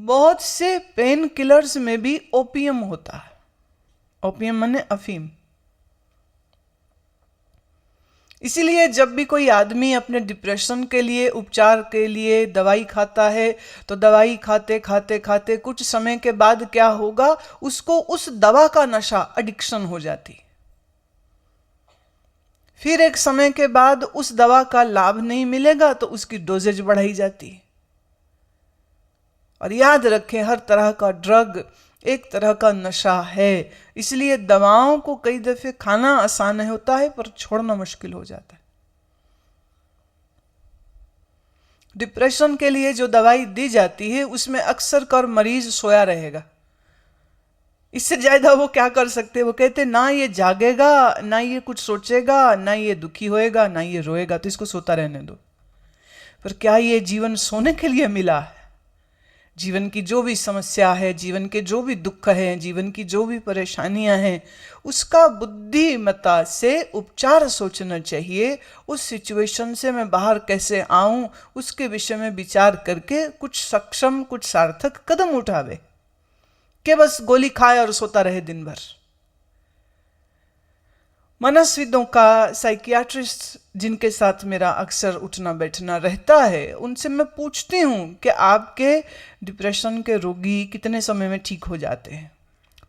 बहुत से pain killers में भी ओपियम होता है। ओपियम माने अफीम। इसीलिए जब भी कोई आदमी अपने डिप्रेशन के लिए, उपचार के लिए दवाई खाता है, तो दवाई खाते खाते खाते कुछ समय के बाद क्या होगा, उसको उस दवा का नशा, एडिक्शन हो जाती। फिर एक समय के बाद उस दवा का लाभ नहीं मिलेगा तो उसकी डोजेज बढ़ाई जाती। और याद रखें, हर तरह का ड्रग एक तरह का नशा है। इसलिए दवाओं को कई दफे खाना आसान होता है पर छोड़ना मुश्किल हो जाता है। डिप्रेशन के लिए जो दवाई दी जाती है उसमें अक्सर कर मरीज सोया रहेगा। इससे ज्यादा वो क्या कर सकते हैं? वो कहते ना ये जागेगा, ना ये कुछ सोचेगा, ना ये दुखी होएगा, ना ये रोएगा, तो इसको सोता रहने दो। पर क्या ये जीवन सोने के लिए मिला है? जीवन की जो भी समस्या है, जीवन के जो भी दुख हैं, जीवन की जो भी परेशानियां हैं, उसका बुद्धिमत्ता से उपचार सोचना चाहिए। उस सिचुएशन से मैं बाहर कैसे आऊं, उसके विषय में विचार करके कुछ सक्षम, कुछ सार्थक कदम उठावे, कि बस गोली खाए और सोता रहे दिन भर। मनस्विदों का, साइकियाट्रिस्ट जिनके साथ मेरा अक्सर उठना बैठना रहता है, उनसे मैं पूछती हूं कि आपके डिप्रेशन के रोगी कितने समय में ठीक हो जाते हैं।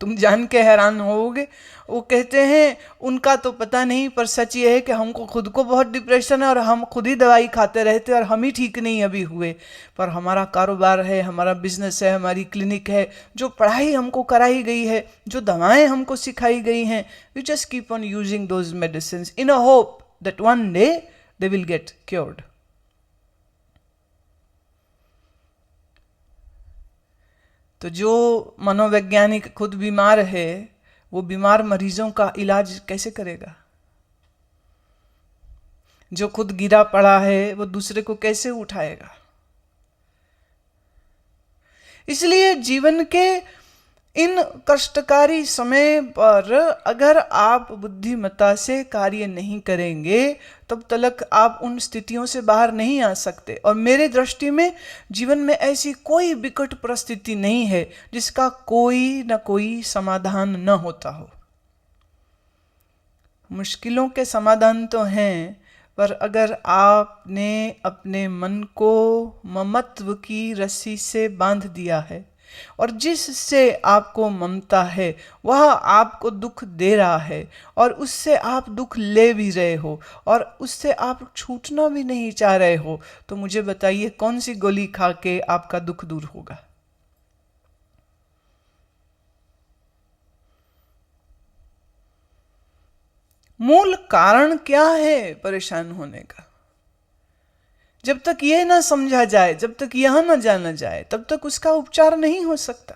तुम जान के हैरान होोगे, वो कहते हैं उनका तो पता नहीं, पर सच ये है कि हमको खुद को बहुत डिप्रेशन है और हम खुद ही दवाई खाते रहते और हम ही ठीक नहीं अभी हुए। पर हमारा कारोबार है, हमारा बिजनेस है, हमारी क्लिनिक है, जो पढ़ाई हमको कराई गई है, जो दवाएं हमको सिखाई गई हैं, we just keep on using those medicine in a hope that one day they will get cured. तो जो मनोवैज्ञानिक खुद बीमार है, वो बीमार मरीजों का इलाज कैसे करेगा? जो खुद गिरा पड़ा है, वो दूसरे को कैसे उठाएगा? इसलिए जीवन के इन कष्टकारी समय पर अगर आप बुद्धिमत्ता से कार्य नहीं करेंगे, तब तक आप उन स्थितियों से बाहर नहीं आ सकते। और मेरे दृष्टि में जीवन में ऐसी कोई विकट परिस्थिति नहीं है जिसका कोई न कोई समाधान न होता हो। मुश्किलों के समाधान तो हैं, पर अगर आपने अपने मन को ममत्व की रस्सी से बांध दिया है और जिससे आपको ममता है वह आपको दुख दे रहा है और उससे आप दुख ले भी रहे हो और उससे आप छूटना भी नहीं चाह रहे हो, तो मुझे बताइए कौन सी गोली खा के आपका दुख दूर होगा? मूल कारण क्या है परेशान होने का? जब तक यह ना समझा जाए, जब तक यह ना जाना जाए, तब तक उसका उपचार नहीं हो सकता।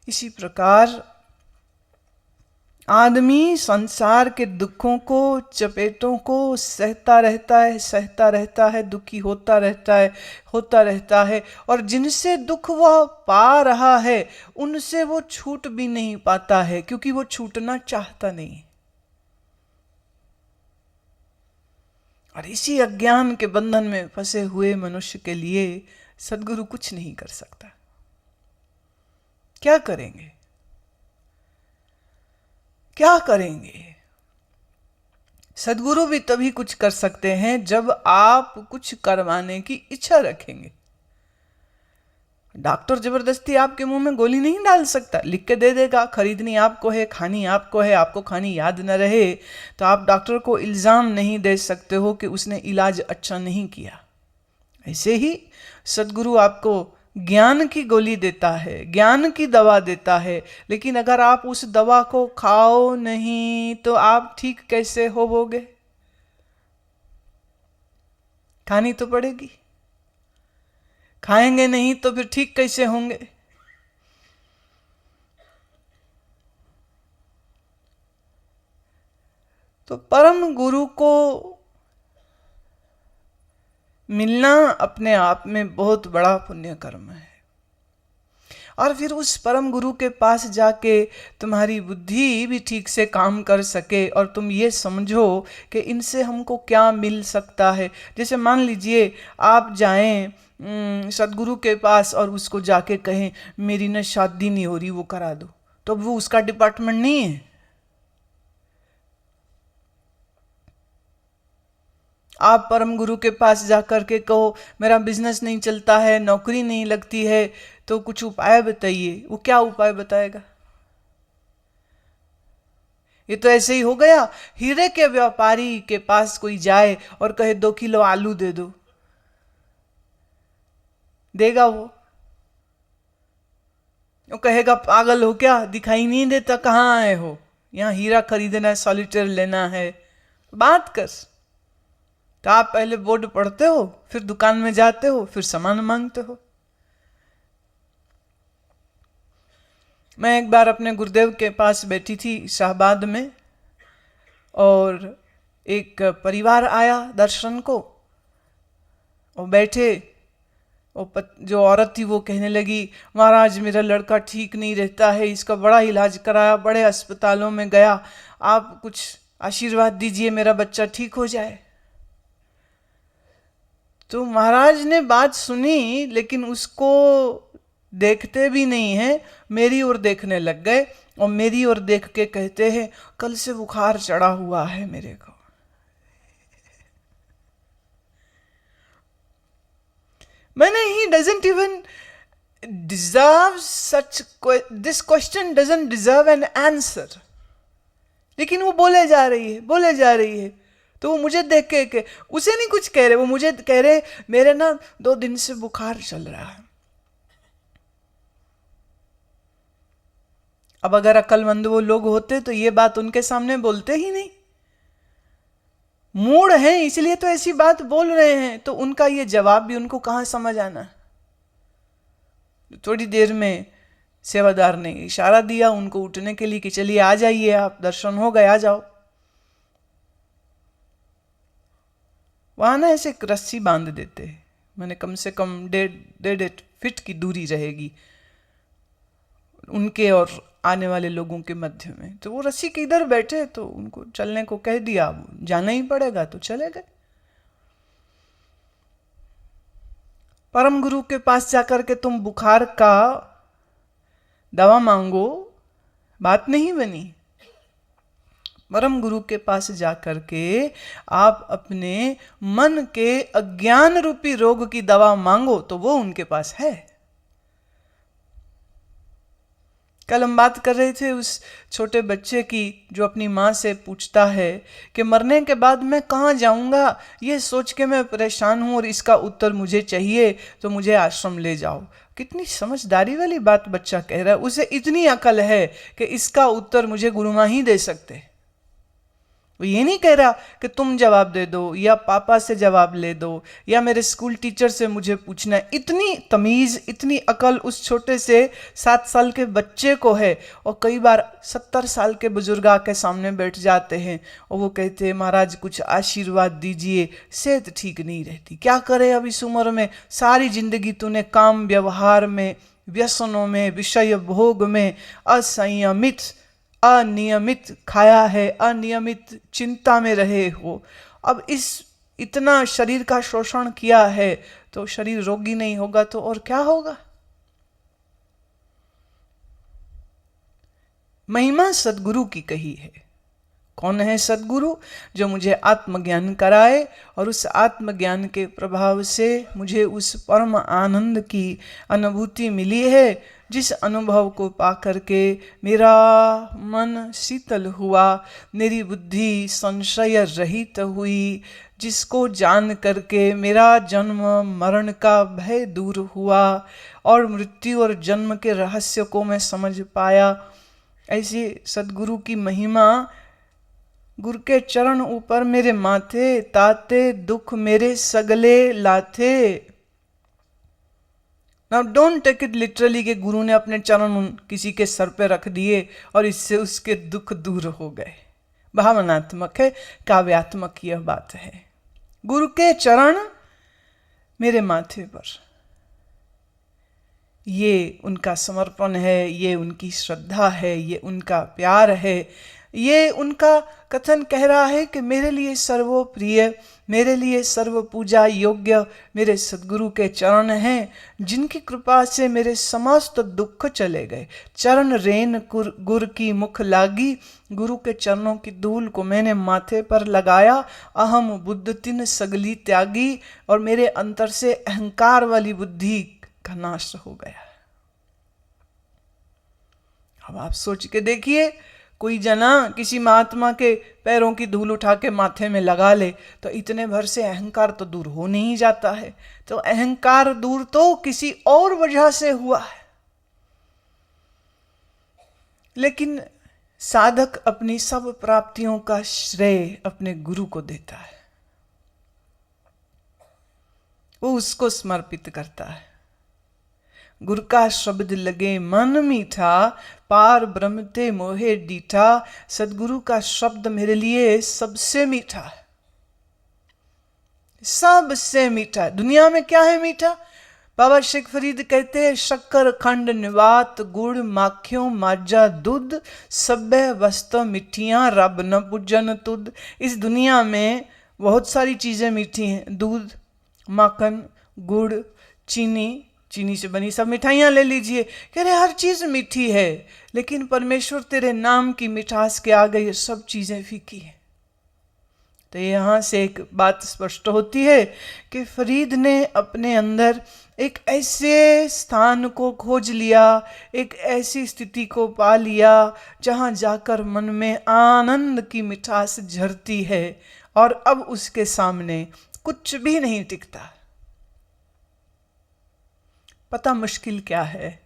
इसी प्रकार आदमी संसार के दुखों को, चपेटों को सहता रहता है, सहता रहता है, दुखी होता रहता है, होता रहता है, और जिनसे दुख वह पा रहा है उनसे वो छूट भी नहीं पाता है, क्योंकि वो छूटना चाहता नहीं। और इसी अज्ञान के बंधन में फंसे हुए मनुष्य के लिए सद्गुरु कुछ नहीं कर सकता। क्या करेंगे? क्या करेंगे? सद्गुरु भी तभी कुछ कर सकते हैं जब आप कुछ करवाने की इच्छा रखेंगे। डॉक्टर जबरदस्ती आपके मुंह में गोली नहीं डाल सकता, लिख के दे देगा, खरीदनी आपको है, खानी आपको है, आपको खानी याद न रहे तो आप डॉक्टर को इल्ज़ाम नहीं दे सकते हो कि उसने इलाज अच्छा नहीं किया। ऐसे ही सद्गुरु आपको ज्ञान की गोली देता है, ज्ञान की दवा देता है, लेकिन अगर आप उस दवा को खाओ नहीं तो आप ठीक कैसे होवोगे? खानी तो पड़ेगी। खाएंगे नहीं तो फिर ठीक कैसे होंगे? तो परम गुरु को मिलना अपने आप में बहुत बड़ा पुण्य कर्म है। और फिर उस परम गुरु के पास जाके तुम्हारी बुद्धि भी ठीक से काम कर सके और तुम ये समझो कि इनसे हमको क्या मिल सकता है। जैसे मान लीजिए आप जाएं सदगुरु के पास और उसको जाके कहें मेरी ना शादी नहीं हो रही, वो करा दो, तो वो उसका डिपार्टमेंट नहीं है। आप परम गुरु के पास जाकर के कहो मेरा बिजनेस नहीं चलता है, नौकरी नहीं लगती है, तो कुछ उपाय बताइए, वो क्या उपाय बताएगा? ये तो ऐसे ही हो गया, हीरे के व्यापारी के पास कोई जाए और कहे 2 किलो आलू दे दो, देगा वो? वो कहेगा पागल हो क्या, दिखाई नहीं देता, कहाँ आए हो, यहाँ हीरा खरीदना है, सॉलिटेयर लेना है, बात कर। तो आप पहले बोर्ड पढ़ते हो, फिर दुकान में जाते हो, फिर सामान मांगते हो। मैं एक बार अपने गुरुदेव के पास बैठी थी शाहबाद में, और एक परिवार आया दर्शन को, और बैठे, जो औरत थी वो कहने लगी महाराज मेरा लड़का ठीक नहीं रहता है, इसका बड़ा इलाज कराया, बड़े अस्पतालों में गया, आप कुछ आशीर्वाद दीजिए मेरा बच्चा ठीक हो जाए। तो महाराज ने बात सुनी, लेकिन उसको देखते भी नहीं है, मेरी ओर देखने लग गए और मेरी ओर देख के कहते हैं कल से बुखार चढ़ा हुआ है मेरे को। मैंने he doesn't even deserve such, this question doesn't deserve an answer, लेकिन वो बोले जा रही है, बोले जा रही है। तो वो मुझे देख के उसे नहीं कुछ कह रहे, वो मुझे कह रहे मेरे ना 2 दिन से बुखार चल रहा है। अब अगर अक्लमंद वो लोग होते तो ये बात उनके सामने बोलते ही नहीं, मूड हैं इसलिए तो ऐसी बात बोल रहे हैं, तो उनका ये जवाब भी उनको कहां समझ आना। थोड़ी देर में सेवादार ने इशारा दिया उनको उठने के लिए कि चलिए आ जाइए आप, दर्शन हो गए, आ जाओ। वहां ना ऐसे एक रस्सी बांध देते, मैंने कम से कम 1.5 फीट की दूरी रहेगी उनके और आने वाले लोगों के मध्य में। तो वो रस्सी के इधर बैठे, तो उनको चलने को कह दिया, अब जाना ही पड़ेगा तो चले गए। परम गुरु के पास जाकर के तुम बुखार का दवा मांगो, बात नहीं बनी। परम गुरु के पास जाकर के आप अपने मन के अज्ञान रूपी रोग की दवा मांगो, तो वो उनके पास है। कल हम बात कर रहे थे उस छोटे बच्चे की जो अपनी माँ से पूछता है कि मरने के बाद मैं कहाँ जाऊँगा, ये सोच के मैं परेशान हूँ और इसका उत्तर मुझे चाहिए, तो मुझे आश्रम ले जाओ। कितनी समझदारी वाली बात बच्चा कह रहा है, उसे इतनी अकल है कि इसका उत्तर मुझे गुरुमा ही दे सकते। वो ये नहीं कह रहा कि तुम जवाब दे दो या पापा से जवाब ले दो या मेरे स्कूल टीचर से मुझे पूछना है। इतनी तमीज़, इतनी अकल उस छोटे से 7 साल के बच्चे को है। और कई बार 70 साल के बुजुर्ग आके सामने बैठ जाते हैं और वो कहते हैं महाराज कुछ आशीर्वाद दीजिए, सेहत ठीक नहीं रहती, क्या करे अब इस उम्र में, सारी जिंदगी तूने काम व्यवहार में, व्यसनों में, विषय भोग में अनियमित खाया है, अनियमित चिंता में रहे हो, अब इस इतना शरीर का शोषण किया है, तो शरीर रोगी नहीं होगा तो और क्या होगा। महिमा सदगुरु की कही है। कौन है सदगुरु? जो मुझे आत्मज्ञान कराए और उस आत्मज्ञान के प्रभाव से मुझे उस परम आनंद की अनुभूति मिली है, जिस अनुभव को पाकर के मेरा मन शीतल हुआ, मेरी बुद्धि संशय रहित हुई, जिसको जान करके मेरा जन्म मरण का भय दूर हुआ और मृत्यु और जन्म के रहस्य को मैं समझ पाया। ऐसी सदगुरु की महिमा, गुरु के चरण ऊपर मेरे माथे, ताते दुख मेरे सगले लाथे। Now don't take it literally कि गुरु ने अपने चरण किसी के सर पे रख दिए और इससे उसके दुख दूर हो गए। भावनात्मक है, काव्यात्मक यह बात है। गुरु के चरण मेरे माथे पर, ये उनका समर्पण है, ये उनकी श्रद्धा है, ये उनका प्यार है, ये उनका कथन कह रहा है कि मेरे लिए सर्वप्रिय, मेरे लिए सर्व पूजा योग्य मेरे सद्गुरु के चरण हैं, जिनकी कृपा से मेरे समस्त दुख चले गए। चरण रेन गुर की मुख लागी, गुरु के चरणों की धूल को मैंने माथे पर लगाया। अहम बुद्ध तिन सगली त्यागी, और मेरे अंतर से अहंकार वाली बुद्धि का नाश हो गया। अब आप सोच के देखिए, कोई जना किसी महात्मा के पैरों की धूल उठा के माथे में लगा ले तो इतने भर से अहंकार तो दूर हो नहीं जाता है। तो अहंकार दूर तो किसी और वजह से हुआ है। लेकिन साधक अपनी सब प्राप्तियों का श्रेय अपने गुरु को देता है, वो उसको समर्पित करता है। गुरु का शब्द लगे मन मीठा, पार ब्रह्म ते मोहे डीठा। सदगुरु का शब्द मेरे लिए सबसे मीठा है, सबसे मीठा है। दुनिया में क्या है मीठा? बाबा शेख फरीद कहते हैं, शक्कर खंड निवात गुड़ माखियों माजा दूध, सब्बे वस्तु मिठियां रब न पूजन तुद। इस दुनिया में बहुत सारी चीजें मीठी हैं, दूध, माखन, गुड़, चीनी, चीनी से बनी सब मिठाइयाँ ले लीजिए, कह रहे हर चीज़ मीठी है, लेकिन परमेश्वर तेरे नाम की मिठास के आगे ये सब चीज़ें फीकी हैं। तो यहाँ से एक बात स्पष्ट होती है कि फरीद ने अपने अंदर एक ऐसे स्थान को खोज लिया, एक ऐसी स्थिति को पा लिया जहाँ जाकर मन में आनंद की मिठास झरती है, और अब उसके सामने कुछ भी नहीं टिकता। पता मुश्किल क्या है,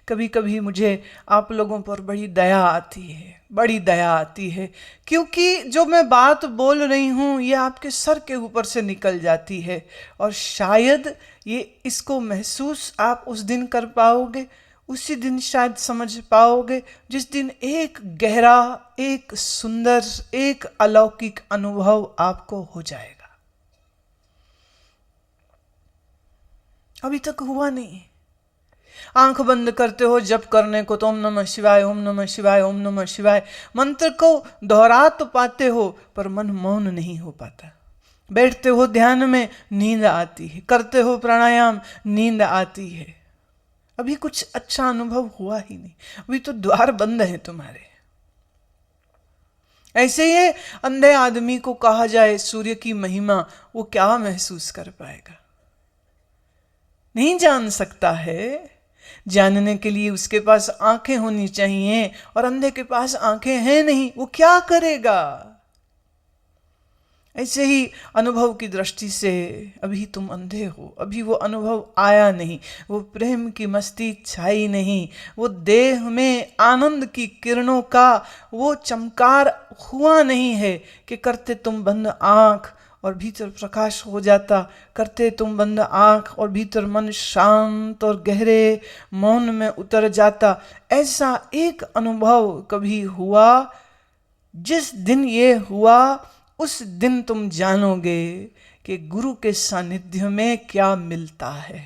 कभी कभी मुझे आप लोगों पर बड़ी दया आती है, बड़ी दया आती है, क्योंकि जो मैं बात बोल रही हूँ ये आपके सर के ऊपर से निकल जाती है, और शायद ये इसको महसूस आप उस दिन कर पाओगे, उसी दिन शायद समझ पाओगे जिस दिन एक गहरा, एक सुंदर, एक अलौकिक अनुभव आपको हो जाएगा। अभी तक हुआ नहीं। आंख बंद करते हो जप करने को तो ओम नमः शिवाय, ओम नमः शिवाय, ओम नमः शिवाय मंत्र को दोहरा तो पाते हो, पर मन मौन नहीं हो पाता। बैठते हो ध्यान में, नींद आती है, करते हो प्राणायाम, नींद आती है। अभी कुछ अच्छा अनुभव हुआ ही नहीं, अभी तो द्वार बंद है तुम्हारे। ऐसे ही अंधे आदमी को कहा जाए सूर्य की महिमा, वो क्या महसूस कर पाएगा? नहीं जान सकता है। जानने के लिए उसके पास आंखें होनी चाहिए, और अंधे के पास आंखें हैं नहीं, वो क्या करेगा? ऐसे ही अनुभव की दृष्टि से अभी तुम अंधे हो, अभी वो अनुभव आया नहीं, वो प्रेम की मस्ती छाई नहीं, वो देह में आनंद की किरणों का वो चमकार हुआ नहीं है कि करते तुम बंद आंख और भीतर प्रकाश हो जाता, करते तुम बंद आंख और भीतर मन शांत और गहरे मौन में उतर जाता। ऐसा एक अनुभव कभी हुआ? जिस दिन ये हुआ उस दिन तुम जानोगे कि गुरु के सानिध्य में क्या मिलता है।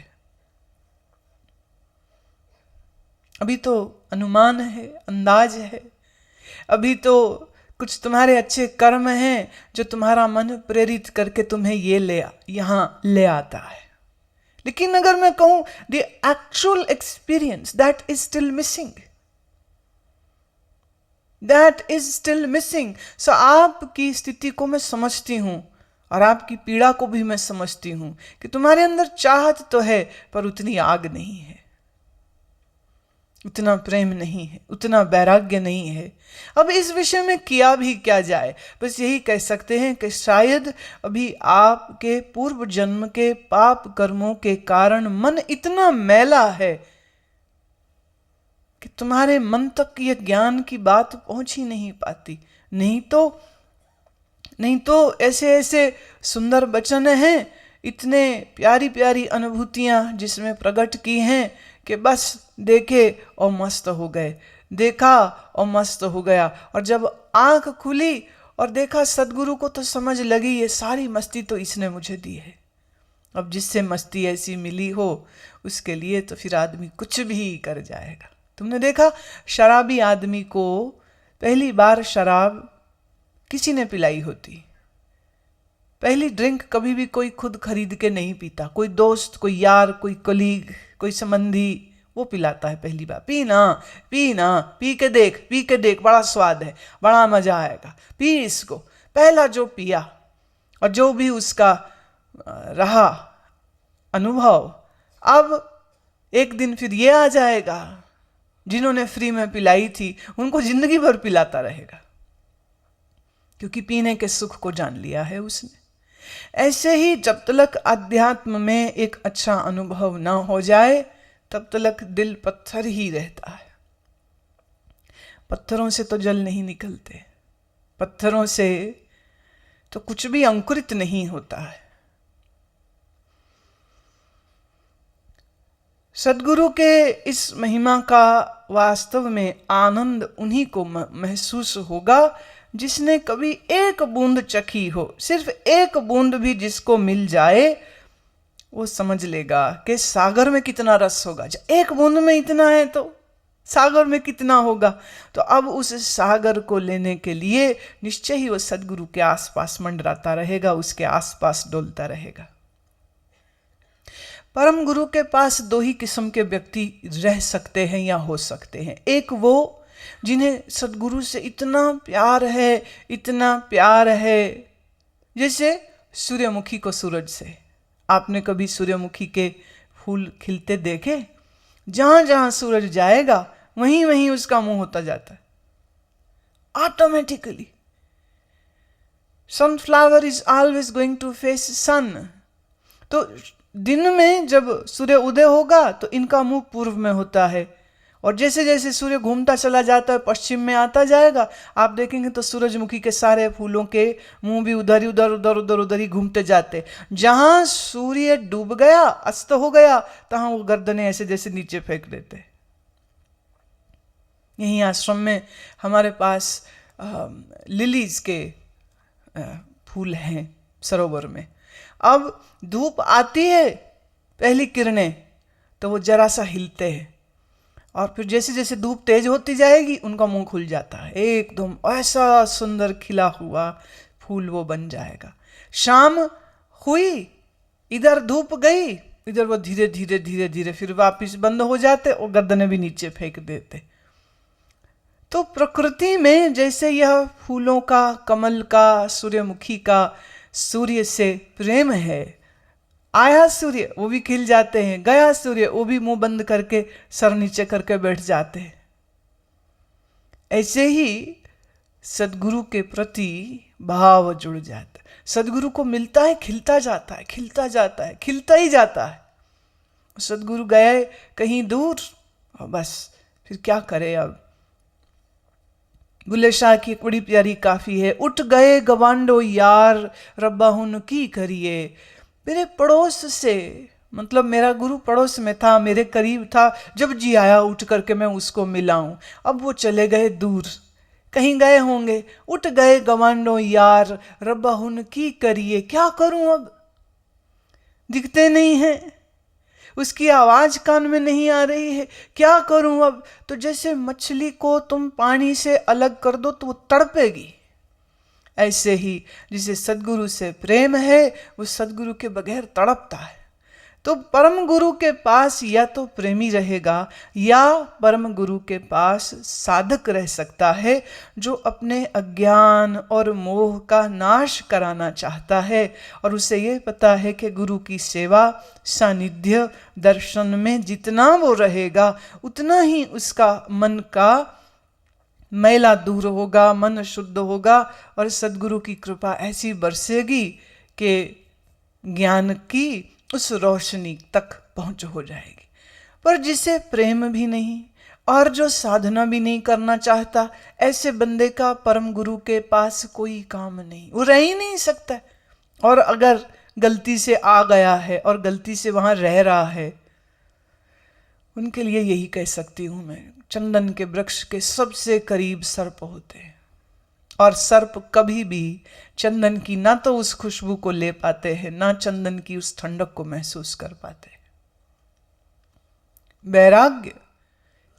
अभी तो अनुमान है, अंदाज है, अभी तो कुछ तुम्हारे अच्छे कर्म हैं जो तुम्हारा मन प्रेरित करके तुम्हें यहां ले आता है। लेकिन अगर मैं कहूं the actual experience that is still missing, that is still missing. So आपकी स्थिति को मैं समझती हूं और आपकी पीड़ा को भी मैं समझती हूं कि तुम्हारे अंदर चाहत तो है, पर उतनी आग नहीं है, उतना प्रेम नहीं है, उतना वैराग्य नहीं है। अब इस विषय में किया भी क्या जाए? बस यही कह सकते हैं कि शायद अभी आपके पूर्व जन्म के पाप कर्मों के कारण मन इतना मैला है कि तुम्हारे मन तक ये ज्ञान की बात पहुंच ही नहीं पाती। नहीं तो ऐसे ऐसे सुंदर वचन हैं, इतने प्यारी प्यारी अनुभूतियां जिसमें प्रकट की हैं कि बस देखे और मस्त हो गए, देखा और मस्त हो गया। और जब आंख खुली और देखा सदगुरु को, तो समझ लगी ये सारी मस्ती तो इसने मुझे दी है, अब जिससे मस्ती ऐसी मिली हो उसके लिए तो फिर आदमी कुछ भी कर जाएगा। तुमने देखा शराबी आदमी को पहली बार शराब किसी ने पिलाई होती, पहली ड्रिंक कभी भी कोई खुद खरीद के नहीं पीता, कोई दोस्त, कोई यार, कोई कलीग, कोई संबंधी वो पिलाता है पहली बार। पीना पीना, पी के देख बड़ा स्वाद है, बड़ा मजा आएगा, पी इसको। पहला जो पिया और जो भी उसका रहा अनुभव, अब एक दिन फिर ये आ जाएगा जिन्होंने फ्री में पिलाई थी उनको जिंदगी भर पिलाता रहेगा, क्योंकि पीने के सुख को जान लिया है उसने। ऐसे ही जब तक अध्यात्म में एक अच्छा अनुभव ना हो जाए तब तक दिल पत्थर ही रहता है। पत्थरों से तो जल नहीं निकलते, पत्थरों से तो कुछ भी अंकुरित नहीं होता है। सद्गुरु के इस महिमा का वास्तव में आनंद उन्हीं को महसूस होगा जिसने कभी एक बूंद चखी हो। सिर्फ एक बूंद भी जिसको मिल जाए वो समझ लेगा कि सागर में कितना रस होगा। जब एक बूंद में इतना है तो सागर में कितना होगा। तो अब उस सागर को लेने के लिए निश्चय ही वो सद्गुरु के आसपास मंडराता रहेगा, उसके आसपास डोलता रहेगा। परम गुरु के पास दो ही किस्म के व्यक्ति रह सकते हैं या हो सकते हैं। एक वो जिन्हें सद्गुरु से इतना प्यार है, इतना प्यार है, जैसे सूर्यमुखी को सूरज से। आपने कभी सूर्यमुखी के फूल खिलते देखे? जहां जहां सूरज जाएगा वहीं वहीं उसका मुंह होता जाता है automatically. Sunflower is always going to face sun. तो दिन में जब सूर्य उदय होगा तो इनका मुंह पूर्व में होता है, और जैसे जैसे सूर्य घूमता चला जाता है पश्चिम में आता जाएगा, आप देखेंगे तो सूरजमुखी के सारे फूलों के मुंह भी उधर ही उधर ही घूमते जाते। जहां सूर्य डूब गया, अस्त हो गया, तहां वो गर्दनें ऐसे जैसे नीचे फेंक देते। यहीं आश्रम में हमारे पास लिलीज के फूल हैं सरोवर में। अब धूप आती है पहली किरणें तो वो जरा सा हिलते हैं, और फिर जैसे जैसे धूप तेज होती जाएगी उनका मुंह खुल जाता है, एकदम ऐसा सुंदर खिला हुआ फूल वो बन जाएगा। शाम हुई, इधर धूप गई, इधर वो धीरे धीरे धीरे धीरे फिर वापिस बंद हो जाते और गर्दनें भी नीचे फेंक देते। तो प्रकृति में जैसे यह फूलों का, कमल का, सूर्यमुखी का सूर्य से प्रेम है। आया सूर्य वो भी खिल जाते हैं, गया सूर्य वो भी मुंह बंद करके सर नीचे करके बैठ जाते हैं। ऐसे ही सद्गुरु के प्रति भाव जुड़ जाता है। सद्गुरु को मिलता है, खिलता जाता है, खिलता जाता है, खिलता ही जाता है। सद्गुरु गए कहीं दूर और बस फिर क्या करे। अब बुल्ले शाह की एक बड़ी प्यारी काफी है, उठ गए गवांडो यार रब्बा हुन की करिए। मेरे पड़ोस से, मतलब मेरा गुरु पड़ोस में था, मेरे करीब था, जब जी आया उठ करके मैं उसको मिलाऊं। अब वो चले गए दूर, कहीं गए होंगे। उठ गए गवांडो यार रब्बा हुन की करिए। क्या करूं अब, दिखते नहीं हैं, उसकी आवाज कान में नहीं आ रही है, क्या करूं अब। तो जैसे मछली को तुम पानी से अलग कर दो तो वो तड़पेगी, ऐसे ही जिसे सद्गुरु से प्रेम है वो सद्गुरु के बगैर तड़पता है। तो परम गुरु के पास या तो प्रेमी रहेगा या परम गुरु के पास साधक रह सकता है जो अपने अज्ञान और मोह का नाश कराना चाहता है, और उसे ये पता है कि गुरु की सेवा, सानिध्य, दर्शन में जितना वो रहेगा उतना ही उसका मन का मैला दूर होगा, मन शुद्ध होगा, और सद्गुरु की कृपा ऐसी बरसेगी कि ज्ञान की उस रोशनी तक पहुंच हो जाएगी। पर जिसे प्रेम भी नहीं और जो साधना भी नहीं करना चाहता, ऐसे बंदे का परम गुरु के पास कोई काम नहीं, वो रह ही नहीं सकता। और अगर गलती से आ गया है और गलती से वहां रह रहा है, उनके लिए यही कह सकती हूं मैं, चंदन के वृक्ष के सबसे करीब सर्प होते हैं और सर्प कभी भी चंदन की ना तो उस खुशबू को ले पाते हैं, ना चंदन की उस ठंडक को महसूस कर पाते हैं। वैराग्य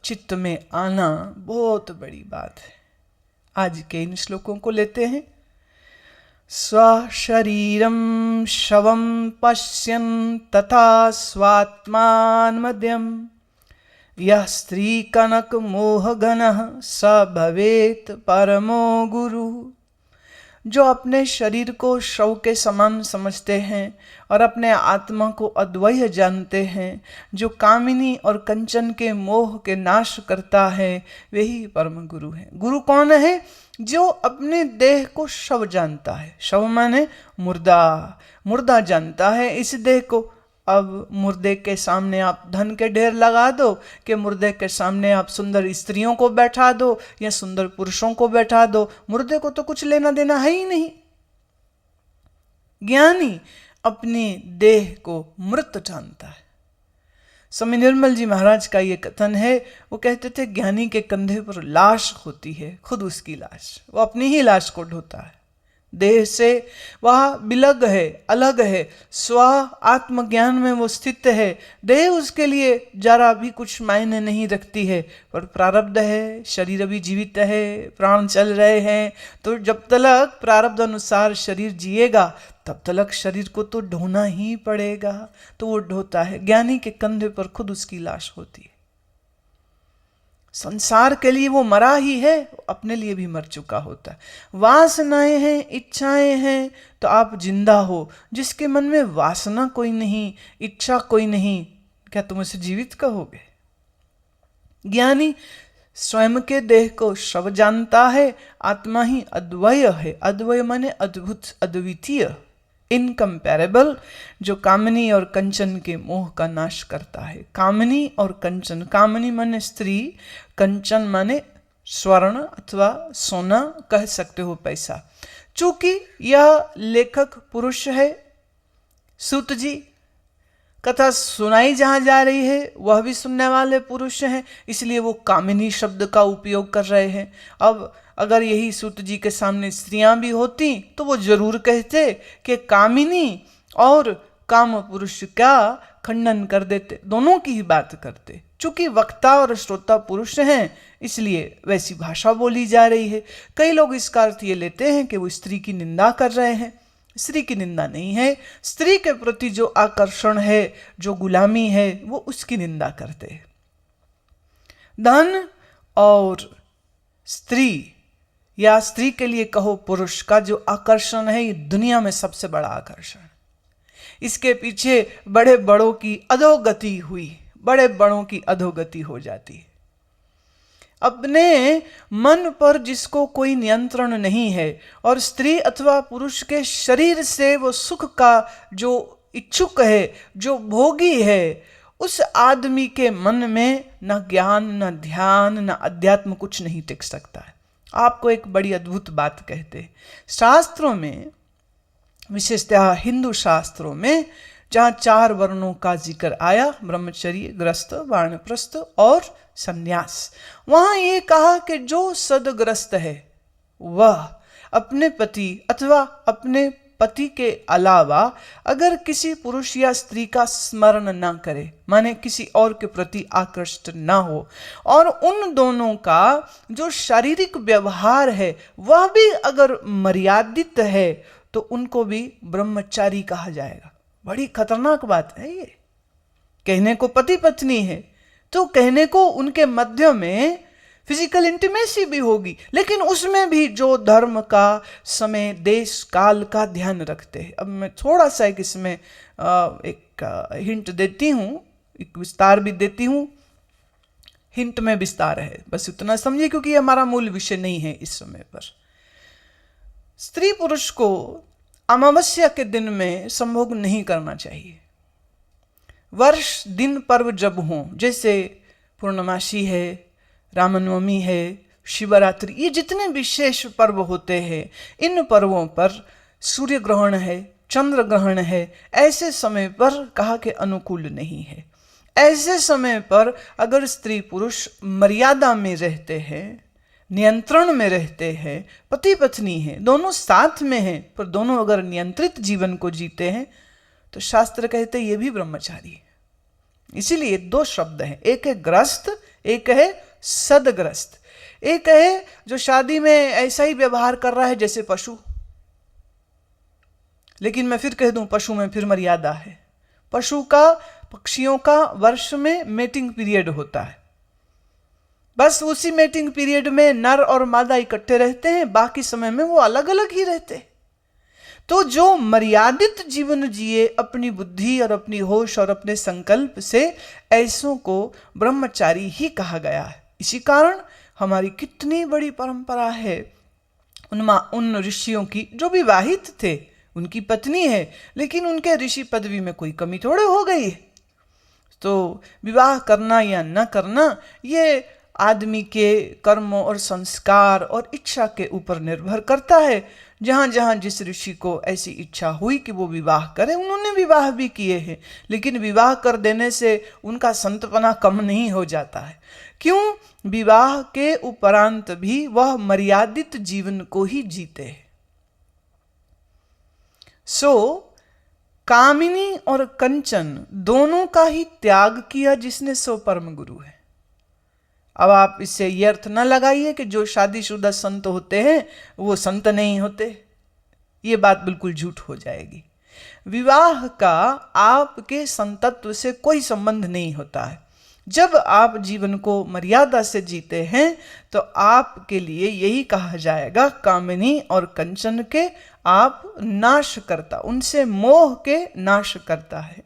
चित्त में आना बहुत बड़ी बात है। आज के इन श्लोकों को लेते हैं। स्वशरीरं शवं पश्यन् तथा स्वात्मान मद्यम यः स्त्री कनक मोहगनः स भवेत् परमो गुरु। जो अपने शरीर को शव के समान समझते हैं और अपने आत्मा को अद्वैय जानते हैं, जो कामिनी और कंचन के मोह के नाश करता है, वही परम गुरु है। गुरु कौन है? जो अपने देह को शव जानता है। शव माने मुर्दा, मुर्दा जानता है इस देह को। अब मुर्दे के सामने आप धन के ढेर लगा दो, कि मुर्दे के सामने आप सुंदर स्त्रियों को बैठा दो या सुंदर पुरुषों को बैठा दो, मुर्दे को तो कुछ लेना देना है ही नहीं। ज्ञानी अपने देह को मृत जानता है। स्वामी निर्मल जी महाराज का ये कथन है। वो कहते थे ज्ञानी के कंधे पर लाश होती है, खुद उसकी लाश, वो अपनी ही लाश को ढोता है। देह से वह बिलग है, अलग है, स्व आत्मज्ञान में वो स्थित है। देह उसके लिए जरा भी कुछ मायने नहीं रखती है, पर प्रारब्ध है, शरीर अभी जीवित है, प्राण चल रहे हैं, तो जब तक प्रारब्ध अनुसार शरीर जिएगा तब तक शरीर को तो ढोना ही पड़ेगा, तो वो ढोता है। ज्ञानी के कंधे पर खुद उसकी लाश होती है। संसार के लिए वो मरा ही है, अपने लिए भी मर चुका होता है। वासनाएं हैं, इच्छाएं हैं, तो आप जिंदा हो। जिसके मन में वासना कोई नहीं, इच्छा कोई नहीं, क्या तुम उसे जीवित कहोगे? ज्ञानी स्वयं के देह को शव जानता है। आत्मा ही अद्वय है। अद्वय माने अद्भुत, अद्वितीय, इनकम्पैरेबल, जो कामनी और कंचन के मोह का नाश करता है। कामनी और कंचन, कामनी माने स्त्री, कंचन माने स्वर्ण अथवा सोना, कह सकते हो पैसा। चूंकि यह लेखक पुरुष है, सूत जी, कथा सुनाई जहां जा रही है वह भी सुनने वाले पुरुष हैं, इसलिए वो कामिनी शब्द का उपयोग कर रहे हैं। अब अगर यही सूत जी के सामने स्त्रियां भी होती तो वो जरूर कहते कि कामिनी और काम पुरुष का खंडन कर देते, दोनों की ही बात करते। चूंकि वक्ता और श्रोता पुरुष हैं, इसलिए वैसी भाषा बोली जा रही है। कई लोग इसका अर्थ ये लेते हैं कि वो स्त्री की निंदा कर रहे हैं। स्त्री की निंदा नहीं है। स्त्री के प्रति जो आकर्षण है, जो गुलामी है, वो उसकी निंदा करते हैं। धन और स्त्री, या स्त्री के लिए कहो पुरुष का जो आकर्षण है, ये दुनिया में सबसे बड़ा आकर्षण। इसके पीछे बड़े बड़ों की अधोगति हुई, बड़े बड़ों की अधोगति हो जाती है। अपने मन पर जिसको कोई नियंत्रण नहीं है और स्त्री अथवा पुरुष के शरीर से वो सुख का जो इच्छुक है, जो भोगी है, उस आदमी के मन में न ज्ञान, न ध्यान, न अध्यात्म कुछ नहीं टिक सकता है। आपको एक बड़ी अद्भुत बात कहते हैं। शास्त्रों में, विशेषतः हिंदू शास्त्रों में, जहाँ 4 वर्णों का जिक्र आया, ब्रह्मचर्य, गृहस्थ, वानप्रस्थ और संन्यास, वहां ये कहा कि जो सदग्रस्त है वह अपने पति अथवा अपने पति के अलावा अगर किसी पुरुष या स्त्री का स्मरण ना करे, माने किसी और के प्रति आकृष्ट ना हो, और उन दोनों का जो शारीरिक व्यवहार है वह भी अगर मर्यादित है, तो उनको भी ब्रह्मचारी कहा जाएगा। बड़ी खतरनाक बात है ये। कहने को पति पत्नी है, तो कहने को उनके मध्य में फिजिकल इंटीमेसी भी होगी, लेकिन उसमें भी जो धर्म का, समय, देश, काल का ध्यान रखते हैं। अब मैं थोड़ा सा एक इसमें एक हिंट देती हूँ, एक विस्तार भी देती हूँ। हिंट में विस्तार है, बस उतना समझिए, क्योंकि ये हमारा मूल विषय नहीं है इस समय पर। स्त्री पुरुष को अमावस्या के दिन में संभोग नहीं करना चाहिए। वर्ष दिन पर्व जब हों, जैसे पूर्णमासी है, रामनवमी है, शिवरात्रि, ये जितने विशेष पर्व होते हैं, इन पर्वों पर सूर्य ग्रहण है, चंद्र ग्रहण है, ऐसे समय पर कहा कि अनुकूल नहीं है। ऐसे समय पर अगर स्त्री पुरुष मर्यादा में रहते हैं, नियंत्रण में रहते हैं, पति पत्नी हैं, दोनों साथ में हैं, पर दोनों अगर नियंत्रित जीवन को जीते हैं तो शास्त्र कहते हैं ये भी ब्रह्मचारी है। इसीलिए दो शब्द हैं, एक है ग्रस्त, एक है सदग्रस्त। एक है जो शादी में ऐसा ही व्यवहार कर रहा है जैसे पशु, लेकिन मैं फिर कह दूं पशु में फिर मर्यादा है। पशु का, पक्षियों का वर्ष में मेटिंग पीरियड होता है, बस उसी मेटिंग पीरियड में नर और मादा इकट्ठे रहते हैं, बाकी समय में वो अलग अलग ही रहते हैं। तो जो मर्यादित जीवन जिए अपनी बुद्धि और अपनी होश और अपने संकल्प से, ऐसों को ब्रह्मचारी ही कहा गया है। इसी कारण हमारी कितनी बड़ी परंपरा है उन ऋषियों की जो विवाहित थे, उनकी पत्नी है, लेकिन उनके ऋषि पदवी में कोई कमी थोड़े हो गई है। तो विवाह करना या न करना ये आदमी के कर्म और संस्कार और इच्छा के ऊपर निर्भर करता है। जहाँ जहाँ जिस ऋषि को ऐसी इच्छा हुई कि वो विवाह करे, उन्होंने विवाह भी किए हैं, लेकिन विवाह कर देने से उनका संतपना कम नहीं हो जाता है। क्यों? विवाह के उपरांत भी वह मर्यादित जीवन को ही जीते हैं। कामिनी और कंचन दोनों का ही त्याग किया जिसने, सो परम गुरु है। अब आप इससे यह अर्थ न लगाइए कि जो शादीशुदा संत होते हैं वो संत नहीं होते, ये बात बिल्कुल झूठ हो जाएगी। विवाह का आपके संतत्व से कोई संबंध नहीं होता है। जब आप जीवन को मर्यादा से जीते हैं तो आपके लिए यही कहा जाएगा, कामिनी और कंचन के आप नाश करता, उनसे मोह के नाश करता है।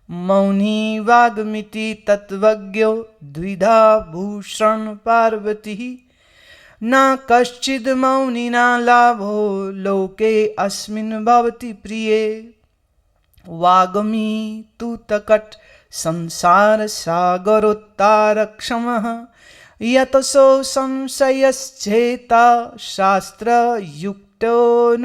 मौनी वाग्मिति तत्वज्ञो द्विधा भूषण पार्वती, न कश्चिद मौनिना लाभो लोके अस्मिन् भवति प्रिये। वाग्मी तु तकट संसार सागरोत्तारक्षमः, यतसो संशयश्चेता शास्त्र युक्तोऽनुभूतिभिः।